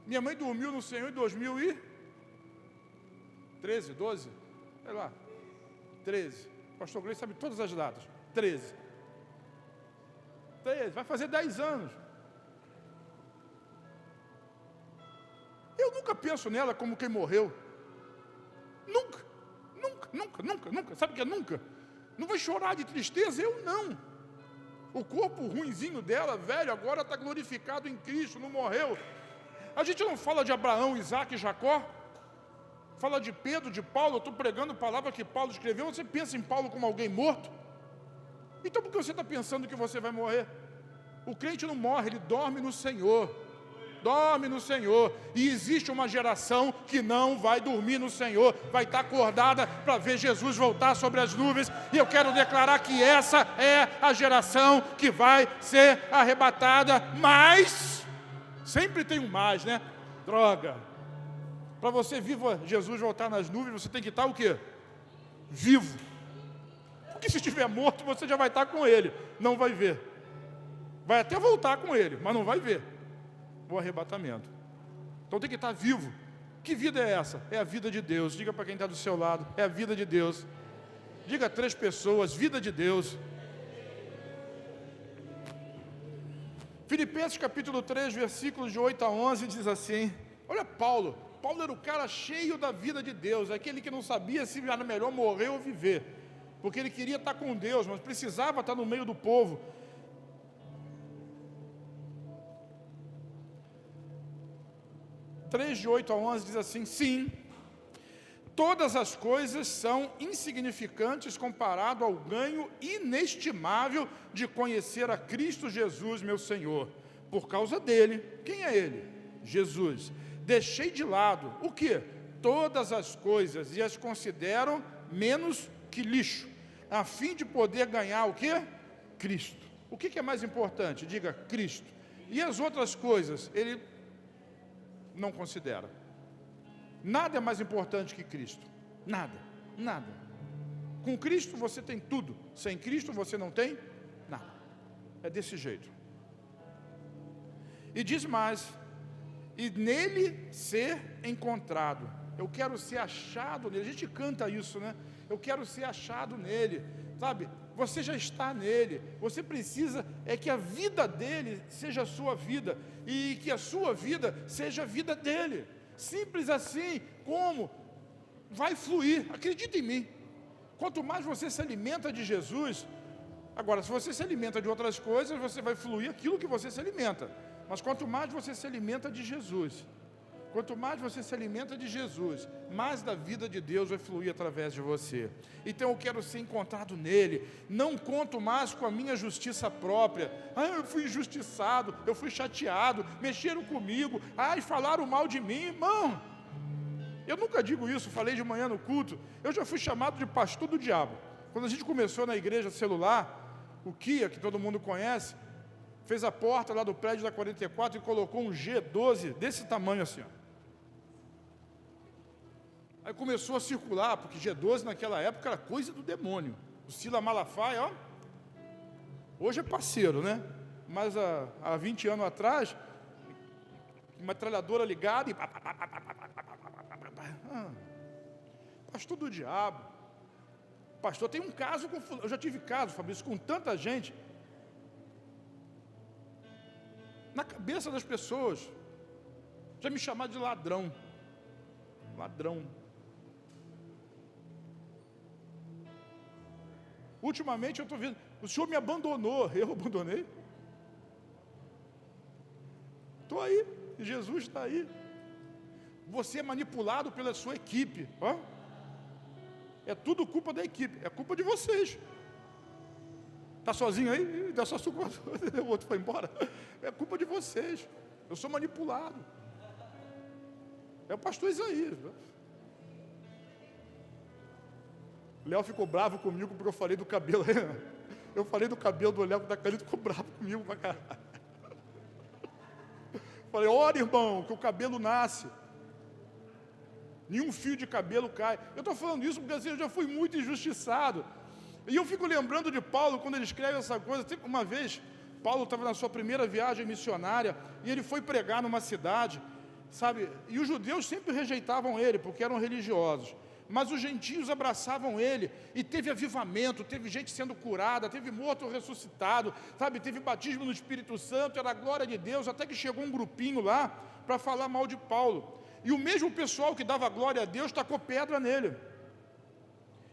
Minha mãe dormiu no Senhor em 2013, 12? Sei lá. 13. O pastor Gleice sabe todas as datas. 13. Vai fazer 10 anos. Eu nunca penso nela como quem morreu. Nunca. Sabe o que é nunca? Não vai chorar de tristeza? Eu não. O corpo ruinzinho dela, velho, agora está glorificado em Cristo, não morreu. A gente não fala de Abraão, Isaac e Jacó? Fala de Pedro, de Paulo. Eu estou pregando a palavra que Paulo escreveu. Você pensa em Paulo como alguém morto? Então por que você está pensando que você vai morrer? O crente não morre, ele dorme no Senhor. Dorme no Senhor. E existe uma geração que não vai dormir no Senhor, vai estar acordada para ver Jesus voltar sobre as nuvens. E eu quero declarar que essa é a geração que vai ser arrebatada. Mas, sempre tem um mais, né? Droga. Para você ver Jesus voltar nas nuvens, você tem que estar o quê? Vivo. Porque se estiver morto, você já vai estar com Ele. Não vai ver. Vai até voltar com Ele, mas não vai ver o arrebatamento. Então tem que estar vivo. Que vida é essa? É a vida de Deus. Diga para quem está do seu lado, é a vida de Deus. Diga a 3 pessoas, vida de Deus. Filipenses capítulo 3, versículos de 8 a 11, diz assim, olha Paulo era o cara cheio da vida de Deus, aquele que não sabia se era melhor morrer ou viver, porque ele queria estar com Deus, mas precisava estar no meio do povo. De 8 a 11 diz assim, sim, todas as coisas são insignificantes comparado ao ganho inestimável de conhecer a Cristo Jesus, meu Senhor. Por causa dele, quem é ele? Jesus. Deixei de lado, o quê? Todas as coisas e as considero menos que lixo, a fim de poder ganhar o quê? Cristo. O que é mais importante? Diga Cristo. E as outras coisas, ele não considera. Nada é mais importante que Cristo. Nada, nada. Com Cristo você tem tudo. Sem Cristo você não tem nada. É desse jeito. E diz mais, e nele ser encontrado. Eu quero ser achado nele. A gente canta isso, né? Eu quero ser achado nele. Sabe? Você já está nele. Você precisa é que a vida dele seja a sua vida e que a sua vida seja a vida dele. Simples assim, como vai fluir. Acredita em mim. Quanto mais você se alimenta de Jesus, agora se você se alimenta de outras coisas, você vai fluir aquilo que você se alimenta. Mas quanto mais você se alimenta de Jesus, quanto mais você se alimenta de Jesus, mais da vida de Deus vai fluir através de você. Então eu quero ser encontrado nele. Não conto mais com a minha justiça própria. Eu fui injustiçado, eu fui chateado, mexeram comigo, falaram mal de mim. Irmão, eu nunca digo isso, falei de manhã no culto. Eu já fui chamado de pastor do diabo. Quando a gente começou na igreja celular, o Kia, que todo mundo conhece, fez a porta lá do prédio da 44 e colocou um G12 desse tamanho assim, ó. Aí começou a circular, porque G12 naquela época era coisa do demônio. O Sila Malafaia, ó, hoje é parceiro, né? Mas há 20 anos atrás, uma metralhadora ligada e... pastor do diabo. Pastor, tem um caso, eu já tive caso, Fabrício, com tanta gente... na cabeça das pessoas, já me chamaram de ladrão. Ladrão. Ultimamente eu estou vendo, o senhor me abandonou, eu abandonei. Estou aí, Jesus está aí. Você é manipulado pela sua equipe, ó. É tudo culpa da equipe, é culpa de vocês. Está sozinho aí? Dá só suco, o outro foi embora. É culpa de vocês. Eu sou manipulado. É o pastor Isaías. Léo ficou bravo comigo porque eu falei do cabelo. Eu falei do cabelo do Léo, da Carita, ficou bravo comigo pra caralho. Falei, olha irmão, que o cabelo nasce. Nenhum fio de cabelo cai. Eu estou falando isso porque assim, eu já fui muito injustiçado. E eu fico lembrando de Paulo, quando ele escreve essa coisa. Uma vez, Paulo estava na sua primeira viagem missionária, e ele foi pregar numa cidade, sabe? E os judeus sempre rejeitavam ele, porque eram religiosos. Mas os gentios abraçavam ele, e teve avivamento, teve gente sendo curada, teve morto ressuscitado, sabe? Teve batismo no Espírito Santo, era a glória de Deus, até que chegou um grupinho lá, para falar mal de Paulo. E o mesmo pessoal que dava glória a Deus, tacou pedra nele.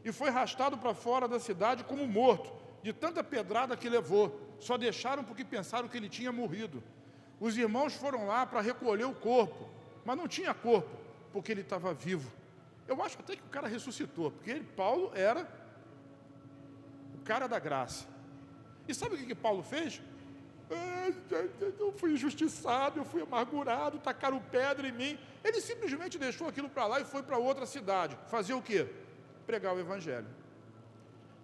e foi arrastado para fora da cidade como morto, de tanta pedrada que levou. Só deixaram porque pensaram que ele tinha morrido. Os irmãos foram lá para recolher o corpo, mas não tinha corpo, porque ele estava vivo. Eu acho até que o cara ressuscitou, porque Paulo era o cara da graça. E sabe o que Paulo fez? Eu fui injustiçado, eu fui amargurado, tacaram pedra em mim. Ele simplesmente deixou aquilo para lá e foi para outra cidade. Fazer o quê? Pregar o evangelho.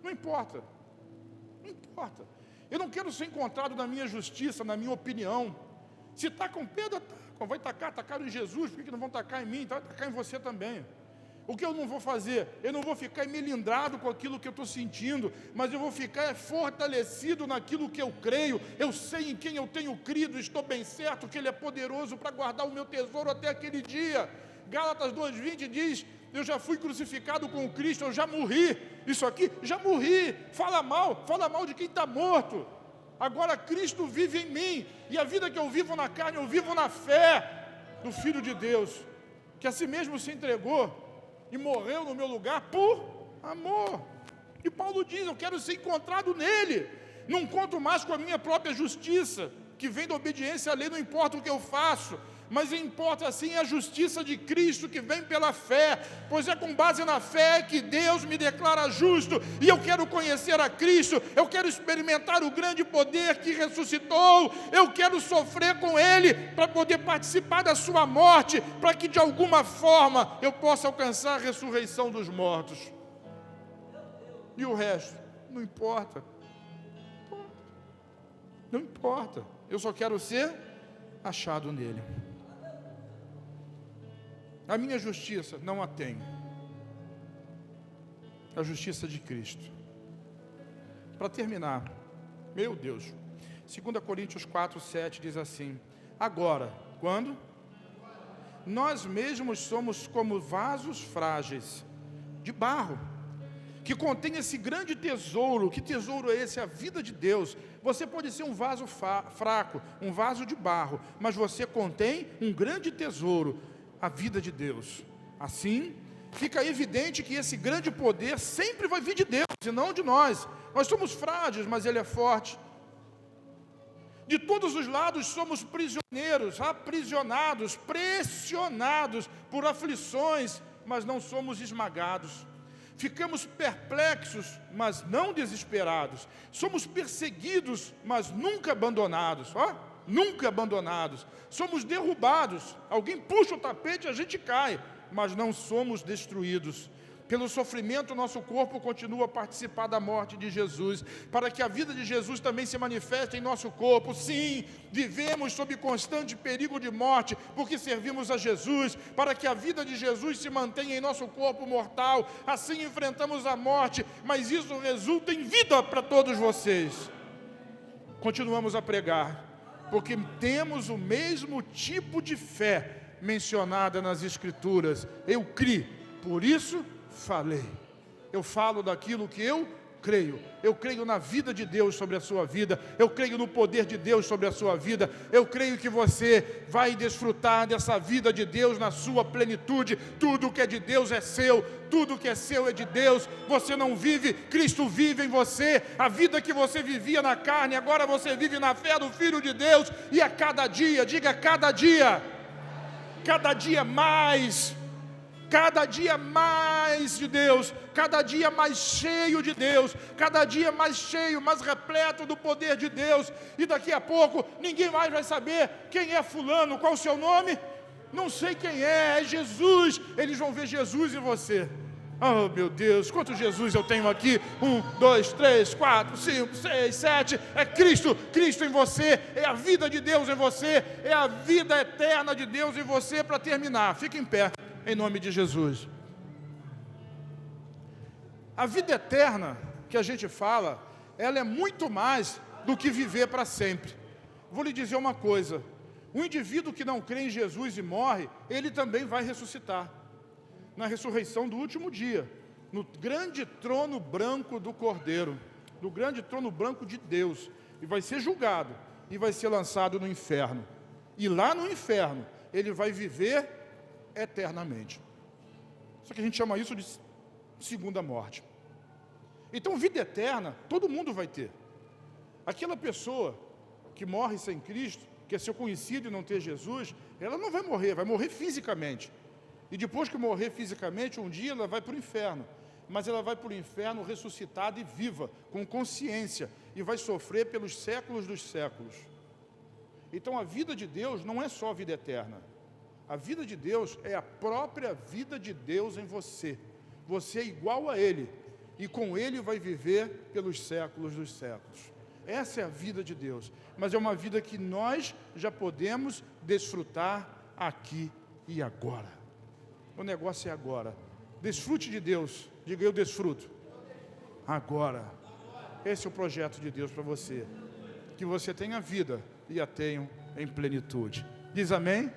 Não importa. Não importa. Eu não quero ser encontrado na minha justiça, na minha opinião. Se tacam pedra, tacam. Vai tacaram em Jesus, por que não vão tacar em mim? Então vai tacar em você também. O que eu não vou fazer? Eu não vou ficar melindrado com aquilo que eu estou sentindo, mas eu vou ficar fortalecido naquilo que eu creio. Eu sei em quem eu tenho crido, estou bem certo que Ele é poderoso para guardar o meu tesouro até aquele dia. Gálatas 2:20 diz: eu já fui crucificado com o Cristo, eu já morri. Isso aqui, já morri. Fala mal de quem está morto. Agora Cristo vive em mim, e a vida que eu vivo na carne, eu vivo na fé do Filho de Deus, que a si mesmo se entregou e morreu no meu lugar por amor. E Paulo diz: eu quero ser encontrado nele. Não conto mais com a minha própria justiça, que vem da obediência à lei, não importa o que eu faço, mas importa sim a justiça de Cristo, que vem pela fé, pois é com base na fé que Deus me declara justo, e eu quero conhecer a Cristo, eu quero experimentar o grande poder que ressuscitou, eu quero sofrer com Ele, para poder participar da sua morte, para que de alguma forma eu possa alcançar a ressurreição dos mortos. E o resto, não importa. Não importa, eu só quero ser achado nele. A minha justiça não a tenho, a justiça de Cristo. Para terminar, meu Deus, 2 Coríntios 4:7 diz assim: agora, quando? Nós mesmos somos como vasos frágeis, de barro, que contém esse grande tesouro. Que tesouro é esse? A vida de Deus. Você pode ser um vaso fraco, um vaso de barro, mas você contém um grande tesouro, a vida de Deus. Assim, fica evidente que esse grande poder sempre vai vir de Deus e não de nós. Nós somos frágeis, mas Ele é forte. De todos os lados somos prisioneiros, aprisionados, pressionados por aflições, mas não somos esmagados. Ficamos perplexos, mas não desesperados. Somos perseguidos, mas nunca abandonados. Nunca abandonados. Somos derrubados. Alguém puxa o tapete e a gente cai, mas não somos destruídos. Pelo sofrimento, nosso corpo continua a participar da morte de Jesus, para que a vida de Jesus também se manifeste em nosso corpo. Sim, vivemos sob constante perigo de morte, porque servimos a Jesus, para que a vida de Jesus se mantenha em nosso corpo mortal. Assim enfrentamos a morte, mas isso resulta em vida para todos vocês. Continuamos a pregar, porque temos o mesmo tipo de fé mencionada nas Escrituras. Eu criei, por isso falei. Eu falo daquilo que eu creio. Eu creio na vida de Deus sobre a sua vida. Eu creio no poder de Deus sobre a sua vida. Eu creio que você vai desfrutar dessa vida de Deus na sua plenitude. Tudo que é de Deus é seu. Tudo que é seu é de Deus. Você não vive, Cristo vive em você. A vida que você vivia na carne, agora você vive na fé do Filho de Deus. E a cada dia, diga cada dia mais. Cada dia mais de Deus, cada dia mais cheio de Deus, cada dia mais cheio, mais repleto do poder de Deus. E daqui a pouco, ninguém mais vai saber quem é fulano, qual o seu nome. Não sei quem é Jesus. Eles vão ver Jesus em você. Oh meu Deus, quanto Jesus eu tenho aqui? 1, 2, 3, 4, 5, 6, 7. É Cristo, Cristo em você. É a vida de Deus em você. É a vida eterna de Deus em você. Para terminar, fique em pé, em nome de Jesus. A vida eterna que a gente fala, ela é muito mais do que viver para sempre. Vou lhe dizer uma coisa: o indivíduo que não crê em Jesus e morre, ele também vai ressuscitar na ressurreição do último dia, no grande trono branco do Cordeiro, no grande trono branco de Deus, e vai ser julgado, e vai ser lançado no inferno. E lá no inferno, ele vai viver eternamente. Só que a gente chama isso de segunda morte. Então, vida eterna, todo mundo vai ter. Aquela pessoa que morre sem Cristo, que é seu conhecido e não ter Jesus, ela não vai morrer fisicamente. E depois que morrer fisicamente, um dia ela vai para o inferno. Mas ela vai para o inferno ressuscitada e viva, com consciência, e vai sofrer pelos séculos dos séculos. Então a vida de Deus não é só vida eterna. A vida de Deus é a própria vida de Deus em você. Você é igual a Ele, e com Ele vai viver pelos séculos dos séculos. Essa é a vida de Deus, mas é uma vida que nós já podemos desfrutar aqui e agora. O negócio é agora. Desfrute de Deus. Diga, eu desfruto agora. Esse é o projeto de Deus para você. Que você tenha vida e a tenham em plenitude. Diz amém?